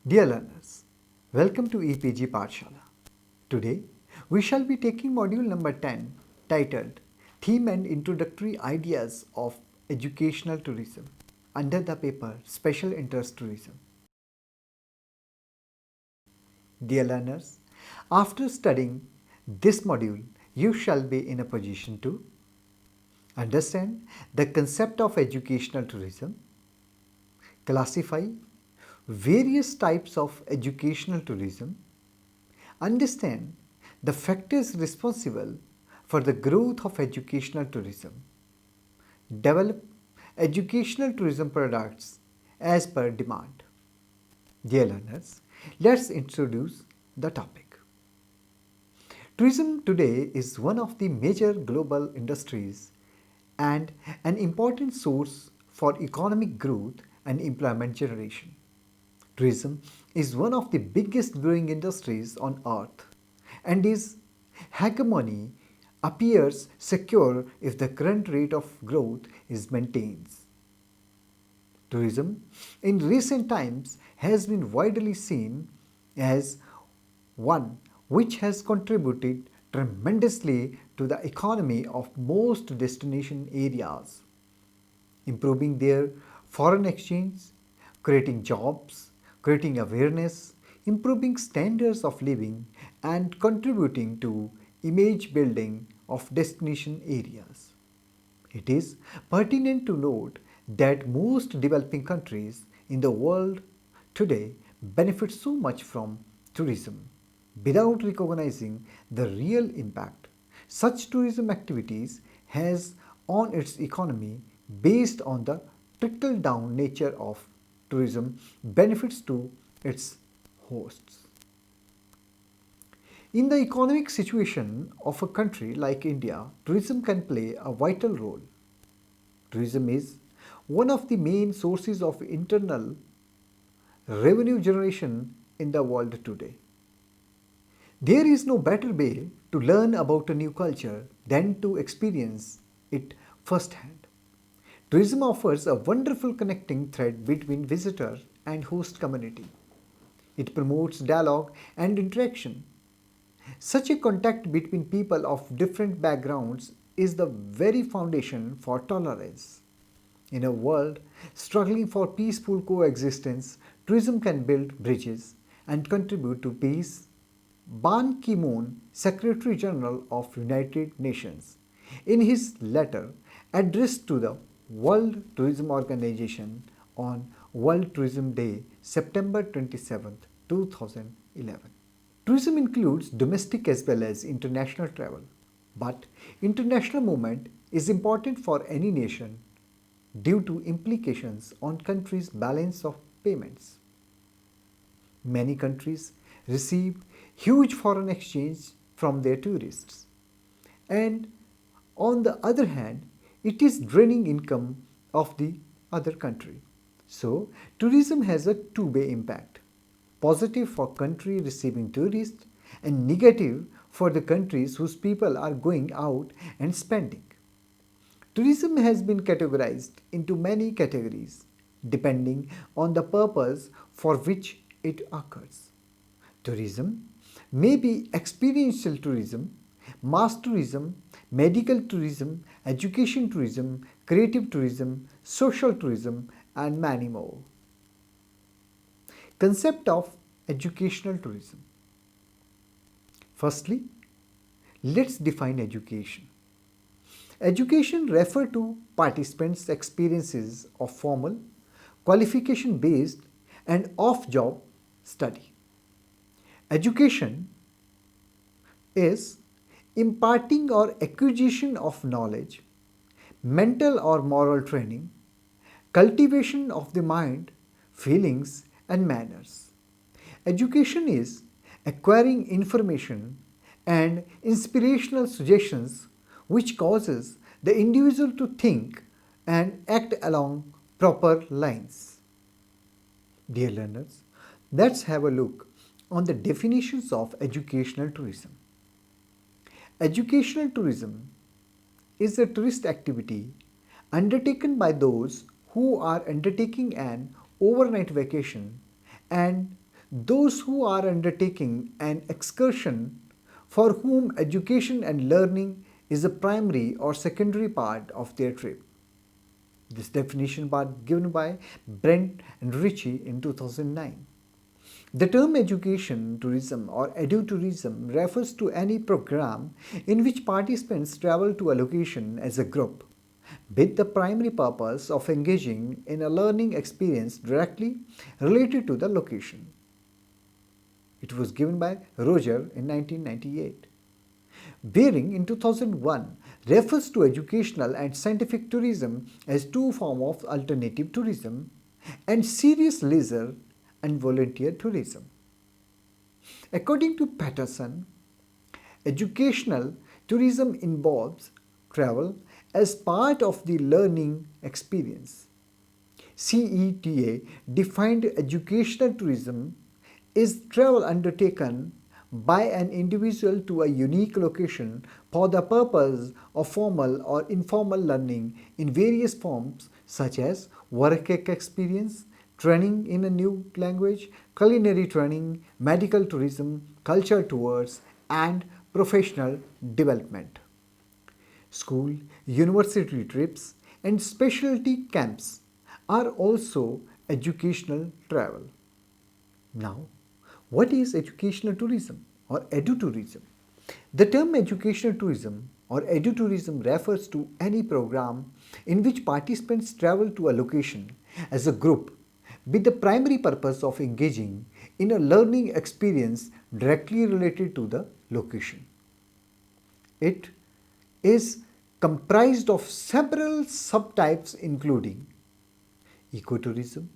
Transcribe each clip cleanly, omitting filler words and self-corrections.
Dear learners, welcome to EPG Pathshala. Today, we shall be taking module number 10 titled Theme and Introductory Ideas of Educational Tourism under the paper Special Interest Tourism. Dear learners, after studying this module, you shall be in a position to understand the concept of educational tourism, classify various types of educational tourism, understand the factors responsible for the growth of educational tourism, develop educational tourism products as per demand. Dear learners, let's introduce the topic. Tourism today is one of the major global industries and an important source for economic growth and employment generation. Tourism is one of the biggest growing industries on earth and its hegemony appears secure if the current rate of growth is maintained. Tourism in recent times has been widely seen as one which has contributed tremendously to the economy of most destination areas, improving their foreign exchange, creating jobs, creating awareness, improving standards of living, and contributing to image building of destination areas. It is pertinent to note that most developing countries in the world today benefit so much from tourism without recognizing the real impact such tourism activities has on its economy based on the trickle-down nature of tourism benefits to its hosts. In the economic situation of a country like India, tourism can play a vital role. Tourism is one of the main sources of internal revenue generation in the world today. There is no better way to learn about a new culture than to experience it firsthand. Tourism offers a wonderful connecting thread between visitor and host community. It promotes dialogue and interaction. Such a contact between people of different backgrounds is the very foundation for tolerance. In a world struggling for peaceful coexistence, tourism can build bridges and contribute to peace. Ban Ki-moon, Secretary General of United Nations, in his letter addressed to the World Tourism Organization on World Tourism Day, September 27, 2011. Tourism includes domestic as well as international travel, but international movement is important for any nation due to implications on countries' balance of payments. Many countries receive huge foreign exchange from their tourists, and on the other hand, it is draining income of the other country. So, tourism has a two-way impact, positive for country receiving tourists and negative for the countries whose people are going out and spending. Tourism has been categorized into many categories depending on the purpose for which it occurs. Tourism may be experiential tourism, mass tourism, medical tourism, education tourism, creative tourism, social tourism, and many more. Concept of educational tourism. Firstly, let's define education. Education refers to participants' experiences of formal, qualification-based, and off-job study. Education is imparting or acquisition of knowledge, mental or moral training, cultivation of the mind, feelings, and manners. Education is acquiring information and inspirational suggestions which causes the individual to think and act along proper lines. Dear learners, let's have a look on the definitions of educational tourism. Educational tourism is a tourist activity undertaken by those who are undertaking an overnight vacation and those who are undertaking an excursion for whom education and learning is a primary or secondary part of their trip. This definition was given by Brent and Ritchie in 2009. The term education tourism or edutourism refers to any program in which participants travel to a location as a group with the primary purpose of engaging in a learning experience directly related to the location. It was given by Roger in 1998. Bearing in 2001 refers to educational and scientific tourism as two forms of alternative tourism and serious leisure and volunteer tourism. According to Patterson, educational tourism involves travel as part of the learning experience. CETA defined educational tourism is travel undertaken by an individual to a unique location for the purpose of formal or informal learning in various forms such as work experience, training in a new language, culinary training, medical tourism, culture tours, and professional development. School, university trips, and specialty camps are also educational travel. Now, what is educational tourism or edutourism? The term educational tourism or edutourism refers to any program in which participants travel to a location as a group with the primary purpose of engaging in a learning experience directly related to the location. It is comprised of several subtypes including ecotourism,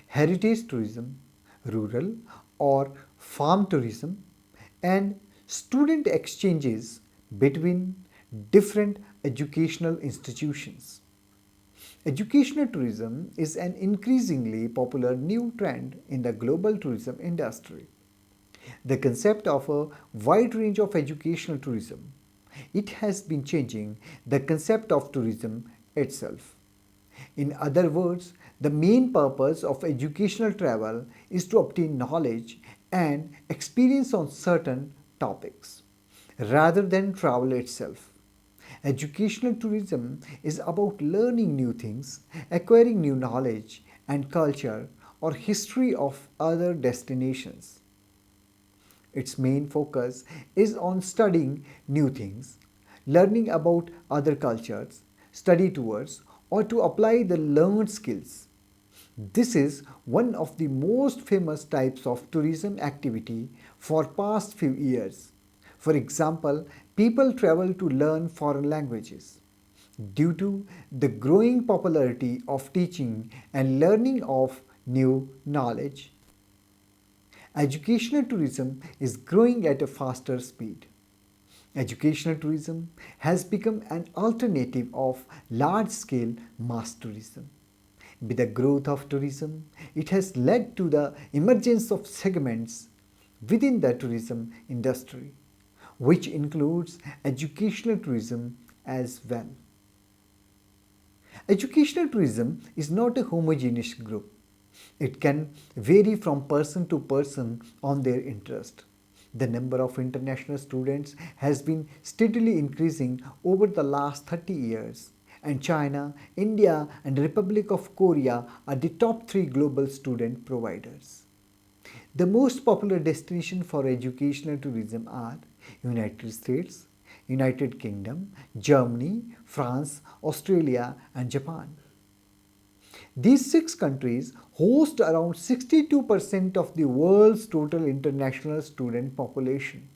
heritage tourism, rural or farm tourism, and student exchanges between different educational institutions. Educational tourism is an increasingly popular new trend in the global tourism industry. The concept of a wide range of educational tourism, it has been changing the concept of tourism itself. In other words, the main purpose of educational travel is to obtain knowledge and experience on certain topics, rather than travel itself. Educational tourism is about learning new things, acquiring new knowledge and culture or history of other destinations. Its main focus is on studying new things, learning about other cultures, study tours, or to apply the learned skills. This is one of the most famous types of tourism activity for past few years. For example, people travel to learn foreign languages. Due to the growing popularity of teaching and learning of new knowledge, educational tourism is growing at a faster speed. Educational tourism has become an alternative of large-scale mass tourism. With the growth of tourism, it has led to the emergence of segments within the tourism industry, which includes educational tourism as well. Educational tourism is not a homogeneous group. It can vary from person to person on their interest. The number of international students has been steadily increasing over the last 30 years, and China, India, and Republic of Korea are the top 3 global student providers. The most popular destinations for educational tourism are United States, United Kingdom, Germany, France, Australia, and Japan. These 6 countries host around 62% of the world's total international student population.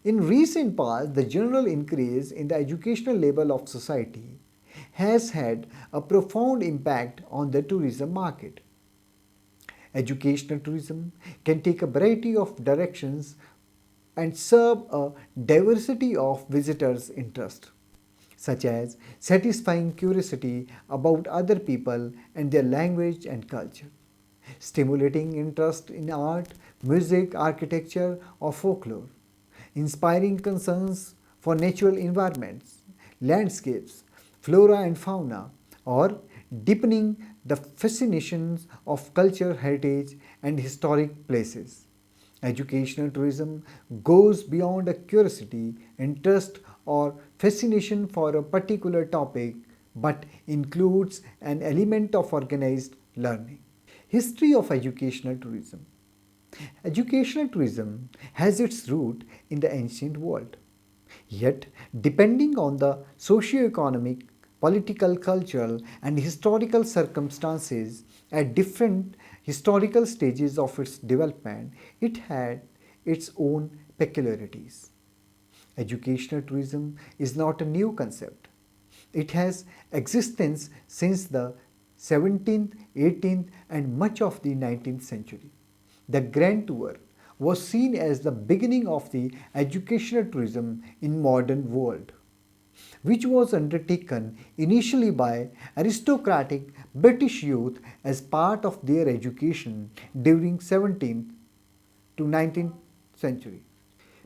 In recent past, the general increase in the educational level of society has had a profound impact on the tourism market. Educational tourism can take a variety of directions and serve a diversity of visitors' interests, such as satisfying curiosity about other people and their language and culture, stimulating interest in art, music, architecture, or folklore, inspiring concerns for natural environments, landscapes, flora and fauna, or deepening the fascinations of culture, heritage, and historic places. Educational tourism goes beyond a curiosity, interest, or fascination for a particular topic but includes an element of organized learning. History of educational tourism. Educational tourism has its root in the ancient world. Yet, depending on the socio-economic, political, cultural, and historical circumstances at different historical stages of its development, it had its own peculiarities. Educational tourism is not a new concept. It has existence since the 17th, 18th, and much of the 19th century. The Grand Tour was seen as the beginning of the educational tourism in modern world, which was undertaken initially by aristocratic British youth as part of their education during 17th to 19th century.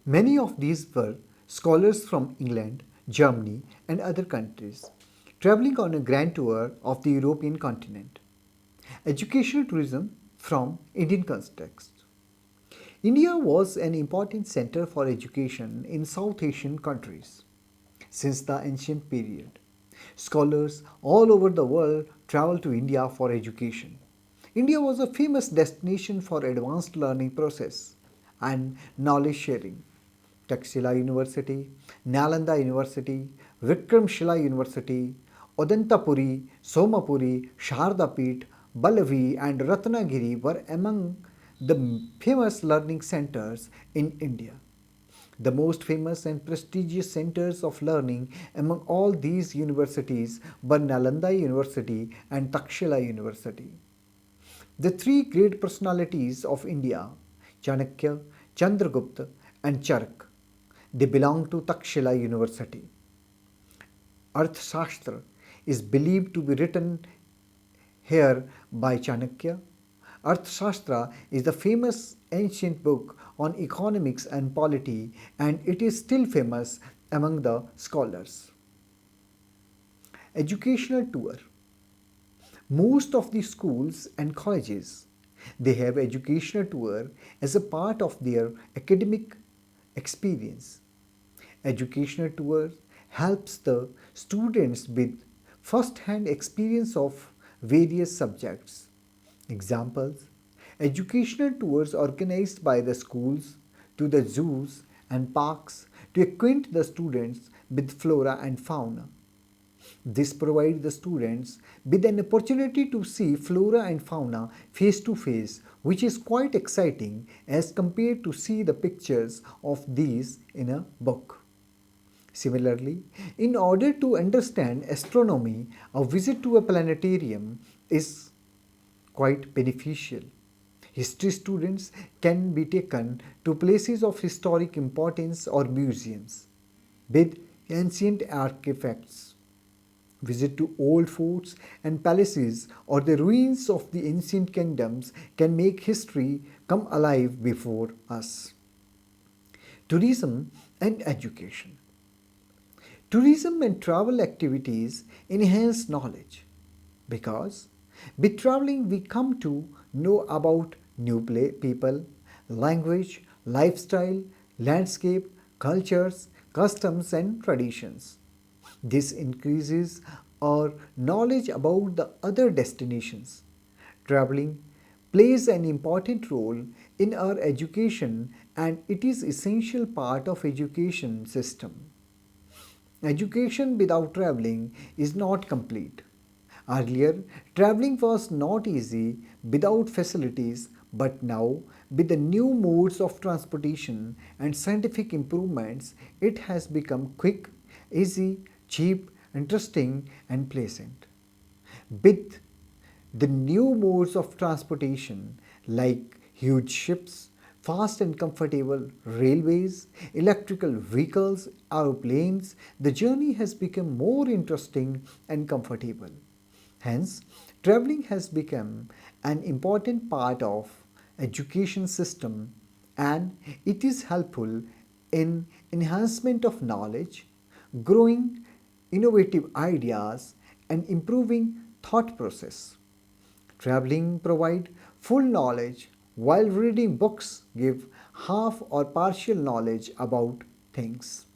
Many of these were scholars from England, Germany, and other countries, traveling on a grand tour of the European continent. Educational tourism from Indian context. India was an important center for education in South Asian countries since the ancient period. Scholars all over the world traveled to India for education. India was a famous destination for advanced learning process and knowledge sharing. Takshila University, Nalanda University, Vikramshila University, Odantapuri, Somapuri, Shardapit, Balavi, and Ratnagiri were among the famous learning centers in India. The most famous and prestigious centers of learning among all these universities were Nalanda University and Takshila University. The three great personalities of India, Chanakya, Chandragupta, and Charak, they belong to Takshila University. Arthashastra is believed to be written here by Chanakya. Arthashastra is the famous ancient book on economics and polity, and it is still famous among the scholars. Educational tour. Most of the schools and colleges, they have educational tour as a part of their academic experience. Educational tour helps the students with first-hand experience of various subjects. Examples: educational tours organized by the schools to the zoos and parks to acquaint the students with flora and fauna. This provides the students with an opportunity to see flora and fauna face to face, which is quite exciting as compared to see the pictures of these in a book. Similarly, in order to understand astronomy, a visit to a planetarium is quite beneficial. History students can be taken to places of historic importance or museums with ancient artifacts. Visit to old forts and palaces or the ruins of the ancient kingdoms can make history come alive before us. Tourism and education. Tourism and travel activities enhance knowledge because with traveling we come to know about new people, language, lifestyle, landscape, cultures, customs, and traditions. This increases our knowledge about the other destinations. Traveling plays an important role in our education and it is essential part of education system. Education without traveling is not complete. Earlier, traveling was not easy without facilities, but now, with the new modes of transportation and scientific improvements, it has become quick, easy, cheap, interesting, and pleasant. With the new modes of transportation like huge ships, fast and comfortable railways, electrical vehicles, aeroplanes, the journey has become more interesting and comfortable. Hence, traveling has become an important part of education system and it is helpful in enhancement of knowledge, growing innovative ideas and improving thought process. Traveling provides full knowledge, while reading books give half or partial knowledge about things.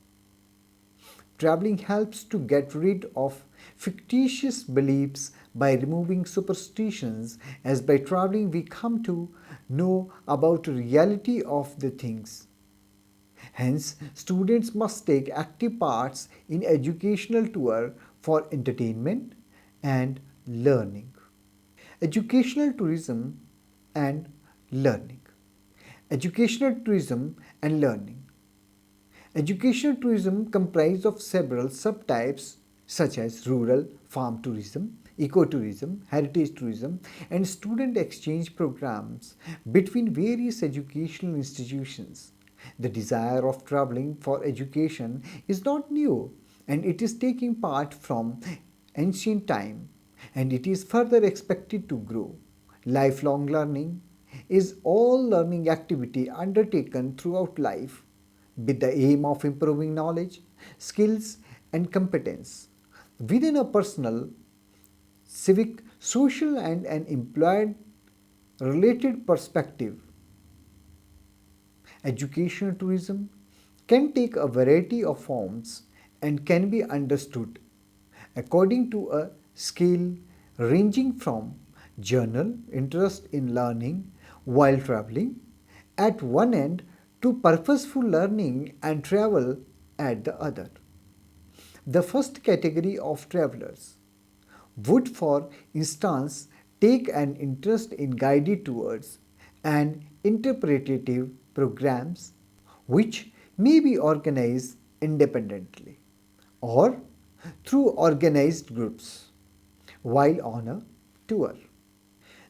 Traveling helps to get rid of fictitious beliefs by removing superstitions, as by traveling we come to know about the reality of the things. Hence, students must take active parts in educational tour for entertainment and learning. Educational tourism and learning. Educational tourism and learning. Educational tourism comprises of several subtypes such as rural, farm tourism, ecotourism, heritage tourism, and student exchange programs between various educational institutions. The desire of traveling for education is not new, and it is taking part from ancient time, and it is further expected to grow. Lifelong learning is all learning activity undertaken throughout life with the aim of improving knowledge, skills, and competence within a personal, civic, social, and an employed related perspective. Educational tourism can take a variety of forms and can be understood according to a scale ranging from general interest in learning while traveling at one end to purposeful learning and travel at the other. The first category of travelers would, for instance, take an interest in guided tours and interpretative programs which may be organized independently or through organized groups while on a tour.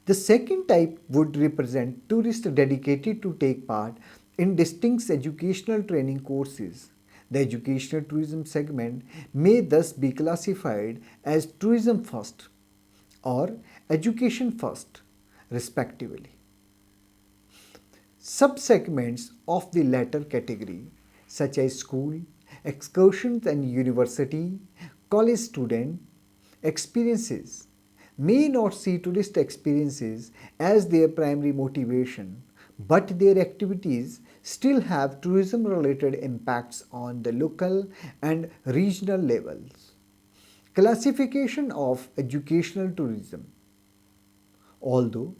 The second type would represent tourists dedicated to take part in distinct educational training courses. The educational tourism segment may thus be classified as tourism first or education first, respectively. Subsegments of the latter category, such as school, excursions, and university, college student experiences, may not see tourist experiences as their primary motivation, but their activities still have tourism related impacts on the local and regional levels. Classification of educational tourism. Although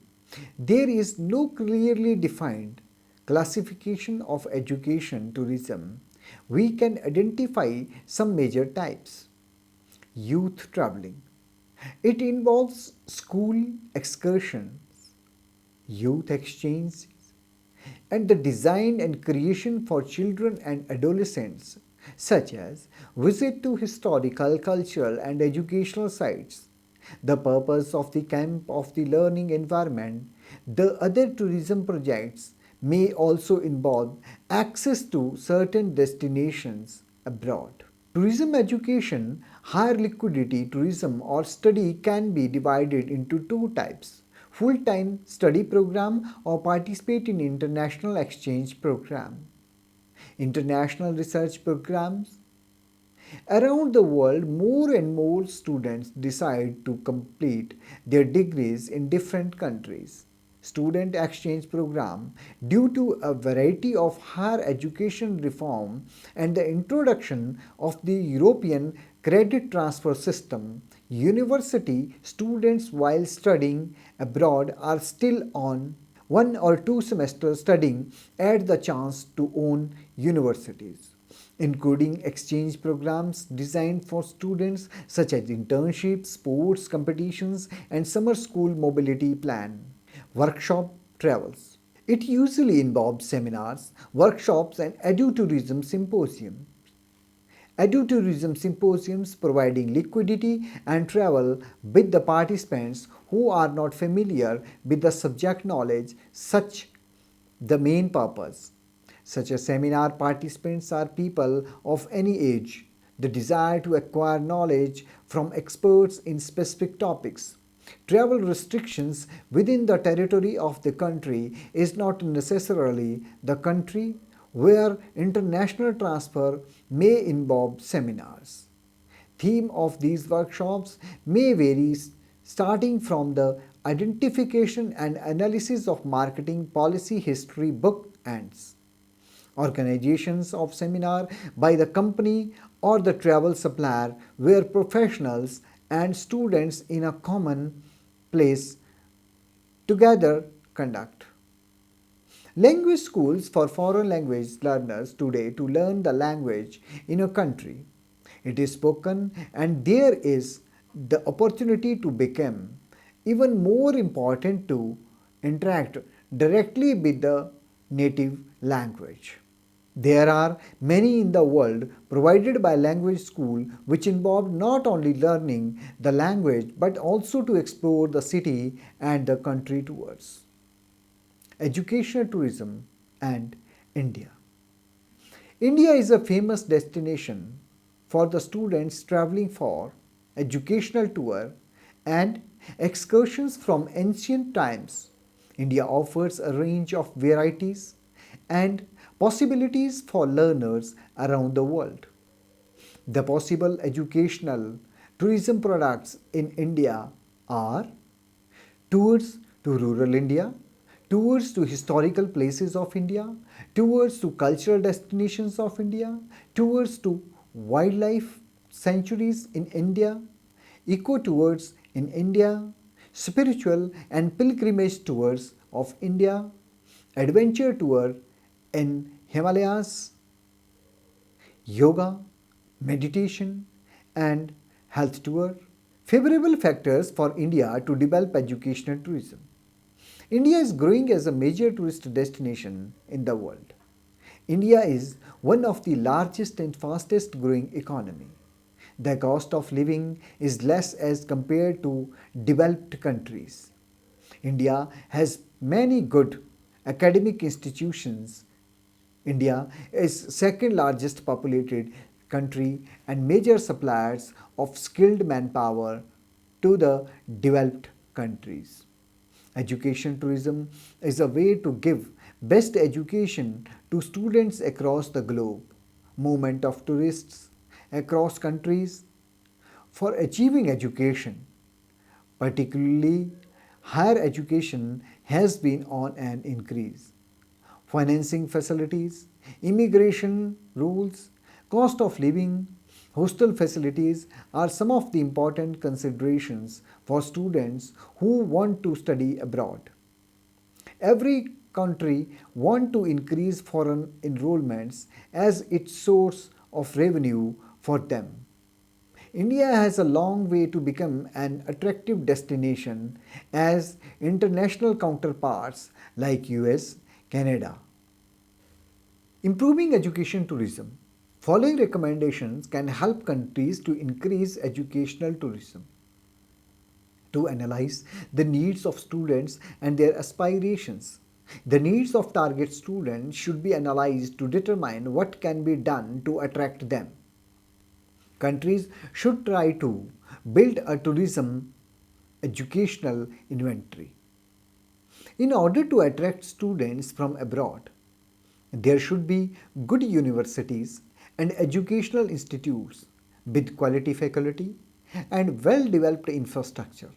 there is no clearly defined classification of education tourism, we can identify some major types. Youth traveling. It involves school excursions, youth exchange, and the design and creation for children and adolescents, such as visit to historical, cultural, and educational sites. The purpose of the camp of the learning environment. The other tourism projects may also involve access to certain destinations abroad. Tourism education, higher liquidity tourism or study can be divided into two types: full-time study program or participate in international exchange program. International research programs. Around the world, more and more students decide to complete their degrees in different countries. Student exchange program. Due to a variety of higher education reform and the introduction of the European credit transfer system, university students while studying abroad are still on 1 or 2 semesters studying at the chance to own universities, including exchange programs designed for students such as internships, sports competitions, and summer school mobility plan. Workshop travels. It usually involves seminars, workshops, and edutourism symposiums. Edutourism symposiums providing liquidity and travel with the participants who are not familiar with the subject knowledge, such the main purpose. Such as seminar participants are people of any age. The desire to acquire knowledge from experts in specific topics. Travel restrictions within the territory of the country is not necessarily the country where international transfer may involve seminars. Theme of these workshops may vary starting from the identification and analysis of marketing policy history book ends. Organizations of seminar by the company or the travel supplier where professionals and students in a common place together conduct. Language schools for foreign language learners today to learn the language in a country. It is spoken and there is the opportunity to become even more important to interact directly with the native language. There are many in the world provided by language school which involve not only learning the language but also to explore the city and the country tours. Educational tourism and India. India is a famous destination for the students traveling for educational tour and excursions from ancient times. India offers a range of varieties and possibilities for learners around the world. The possible educational tourism products in India are tours to rural India, tours to historical places of India, tours to cultural destinations of India, tours to wildlife sanctuaries in India, eco tours in India, spiritual and pilgrimage tours of India, adventure tour in Himalayas, yoga, meditation, and health tour. Favorable factors for India to develop educational tourism. India is growing as a major tourist destination in the world. India is one of the largest and fastest growing economy. The cost of living is less as compared to developed countries. India has many good academic institutions. India is second largest populated country and major suppliers of skilled manpower to the developed countries. Education tourism is a way to give best education to students across the globe. Movement of tourists across countries for achieving education, particularly higher education, has been on an increase. Financing facilities, immigration rules, cost of living, hostel facilities are some of the important considerations for students who want to study abroad. Every country wants to increase foreign enrollments as its source of revenue for them. India has a long way to become an attractive destination as international counterparts like US, Canada. Improving education tourism. Following recommendations can help countries to increase educational tourism. To analyze the needs of students and their aspirations. The needs of target students should be analyzed to determine what can be done to attract them. Countries should try to build a tourism educational inventory. In order to attract students from abroad, there should be good universities and educational institutes with quality faculty and well-developed infrastructure.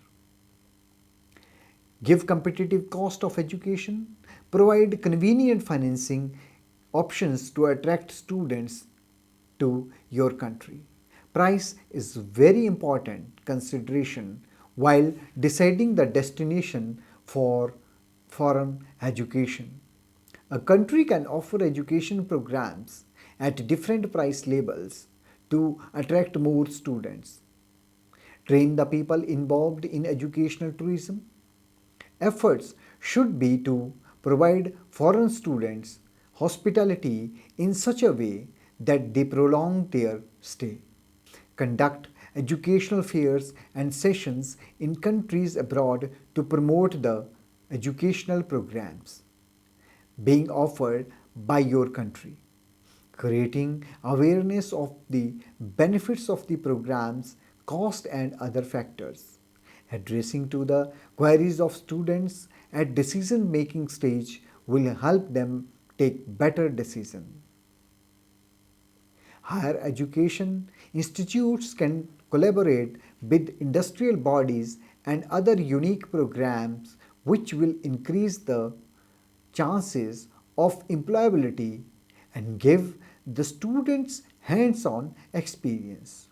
Give competitive cost of education, provide convenient financing options to attract students to your country. Price is very important consideration while deciding the destination for foreign education. A country can offer education programs at different price levels to attract more students. Train the people involved in educational tourism. Efforts should be to provide foreign students hospitality in such a way that they prolong their stay. Conduct educational fairs and sessions in countries abroad to promote the educational programs being offered by your country. Creating awareness of the benefits of the programs, cost and other factors. Addressing to the queries of students at decision making stage will help them take better decisions. Higher education institutes can collaborate with industrial bodies and other unique programs which will increase the chances of employability and give the students hands-on experience.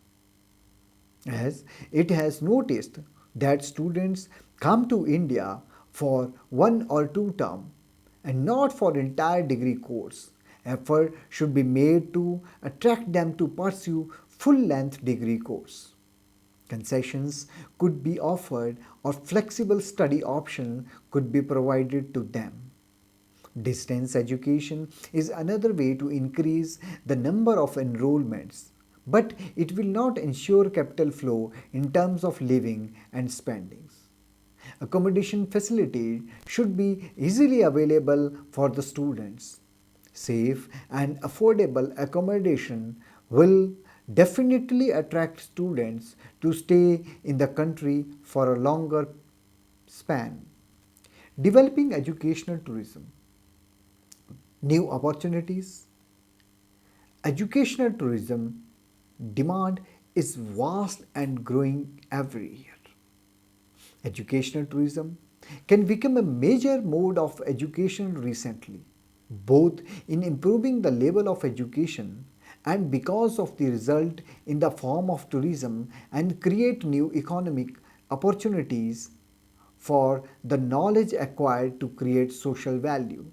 As it has noticed that students come to India for 1 or 2 terms and not for entire degree course. Effort should be made to attract them to pursue full-length degree course. Concessions could be offered or flexible study option could be provided to them. Distance education is another way to increase the number of enrollments, but it will not ensure capital flow in terms of living and spendings. Accommodation facility should be easily available for the students. Safe and affordable accommodation will definitely attract students to stay in the country for a longer span. Developing educational tourism. New opportunities. Educational tourism demand is vast and growing every year. Educational tourism can become a major mode of education recently, both in improving the level of education and because of the result in the form of tourism and create new economic opportunities for the knowledge acquired to create social value.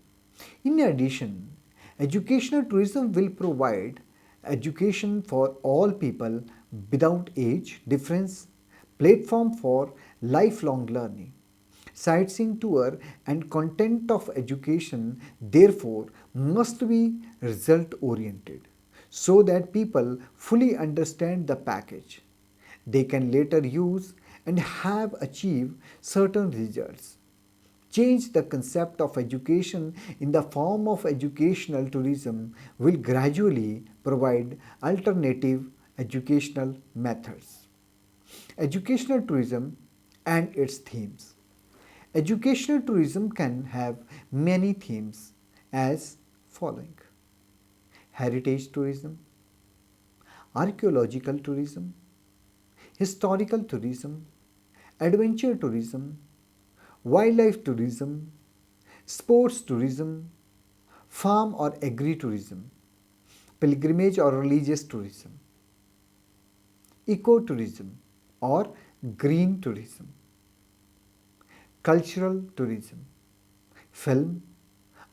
In addition, educational tourism will provide education for all people without age difference, platform for lifelong learning. Sightseeing tour and content of education therefore must be result oriented so that people fully understand the package they can later use and have achieved certain results. Change the concept of education in the form of educational tourism will gradually provide alternative educational methods. Educational tourism and its themes. Educational tourism can have many themes as following: heritage tourism, archaeological tourism, historical tourism, adventure tourism, wildlife tourism, sports tourism, farm or agri-tourism, pilgrimage or religious tourism, ecotourism or green tourism, cultural tourism, film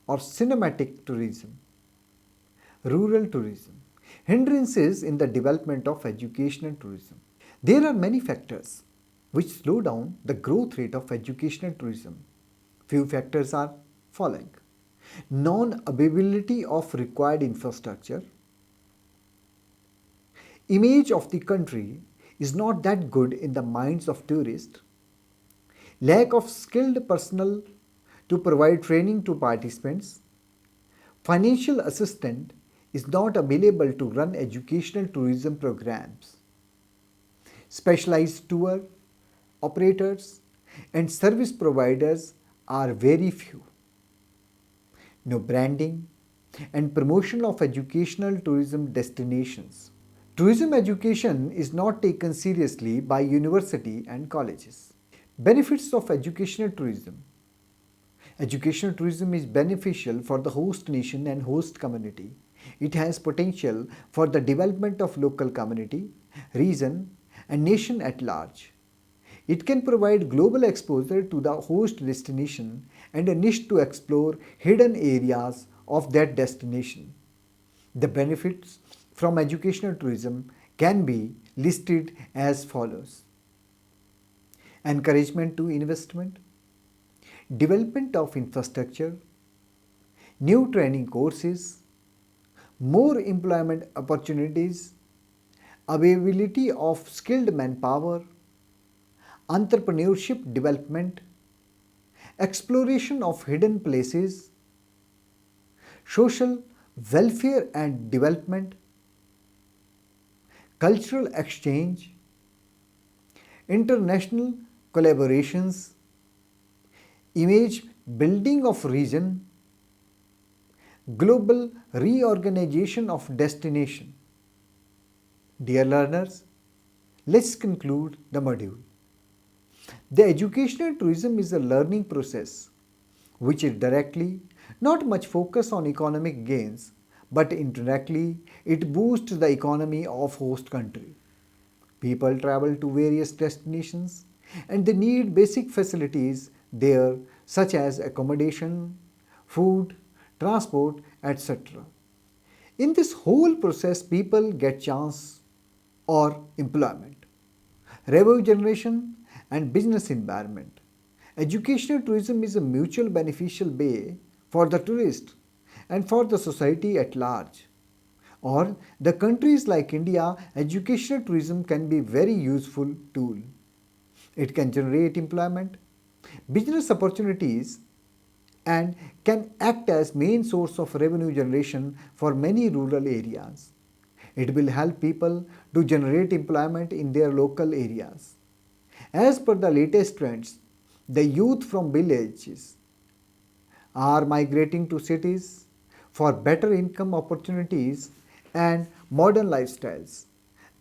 or cinematic tourism, rural tourism. Hindrances in the development of educational tourism. There are many factors which slow down the growth rate of educational tourism. Few factors are following: non-availability of required infrastructure, image of the country is not that good in the minds of tourists, lack of skilled personnel to provide training to participants, financial assistance is not available to run educational tourism programs, specialized tour operators and service providers are very few. No branding and promotion of educational tourism destinations. Tourism education is not taken seriously by university and colleges. Benefits of educational tourism. Educational tourism is beneficial for the host nation and host community. It has potential for the development of local community, region, and nation at large. It can provide global exposure to the host destination and a niche to explore hidden areas of that destination. The benefits from educational tourism can be listed as follows: encouragement to investment, development of infrastructure, new training courses, more employment opportunities, availability of skilled manpower, entrepreneurship development, exploration of hidden places, social welfare and development, cultural exchange, international collaborations, image building of region, global reorganization of destination. Dear learners, let's conclude the module. The educational tourism is a learning process which is directly not much focus on economic gains, but indirectly it boosts the economy of host country. People travel to various destinations and they need basic facilities there such as accommodation, food, transport, etc. In this whole process, people get chance or employment, revenue generation, and business environment. Educational tourism is a mutual beneficial way for the tourist and for the society at large. Or the countries like India, educational tourism can be very useful tool. It can generate employment, business opportunities, and can act as main source of revenue generation for many rural areas. It will help people to generate employment in their local areas. As per the latest trends, the youth from villages are migrating to cities for better income opportunities and modern lifestyles.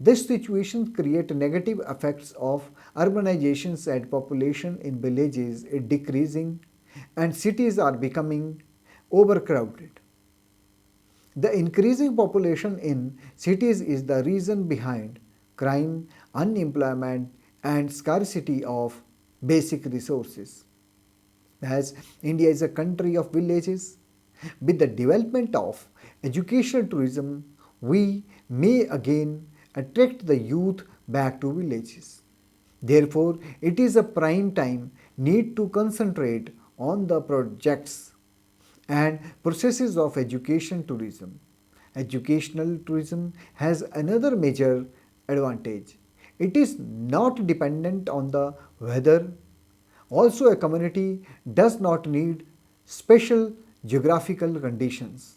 This situation creates negative effects of urbanizations and population in villages is decreasing and cities are becoming overcrowded. The increasing population in cities is the reason behind crime, unemployment, and scarcity of basic resources. As India is a country of villages, with the development of educational tourism, we may again attract the youth back to villages. Therefore, it is a prime time need to concentrate on the projects and processes of education tourism. Educational tourism has another major advantage. It is not dependent on the weather. Also, a community does not need special geographical conditions.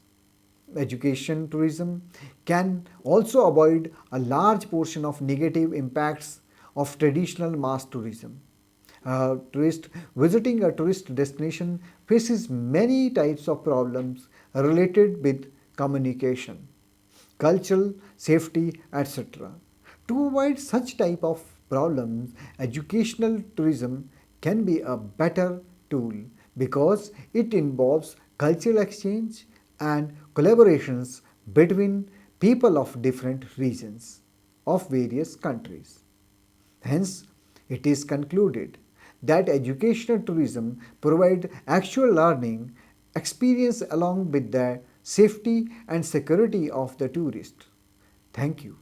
Education tourism can also avoid a large portion of negative impacts of traditional mass tourism. A tourist visiting a tourist destination faces many types of problems related with communication, cultural safety, etc. To avoid such type of problems, educational tourism can be a better tool because it involves cultural exchange and collaborations between people of different regions of various countries. Hence, it is concluded that educational tourism provides actual learning experience along with the safety and security of the tourist. Thank you.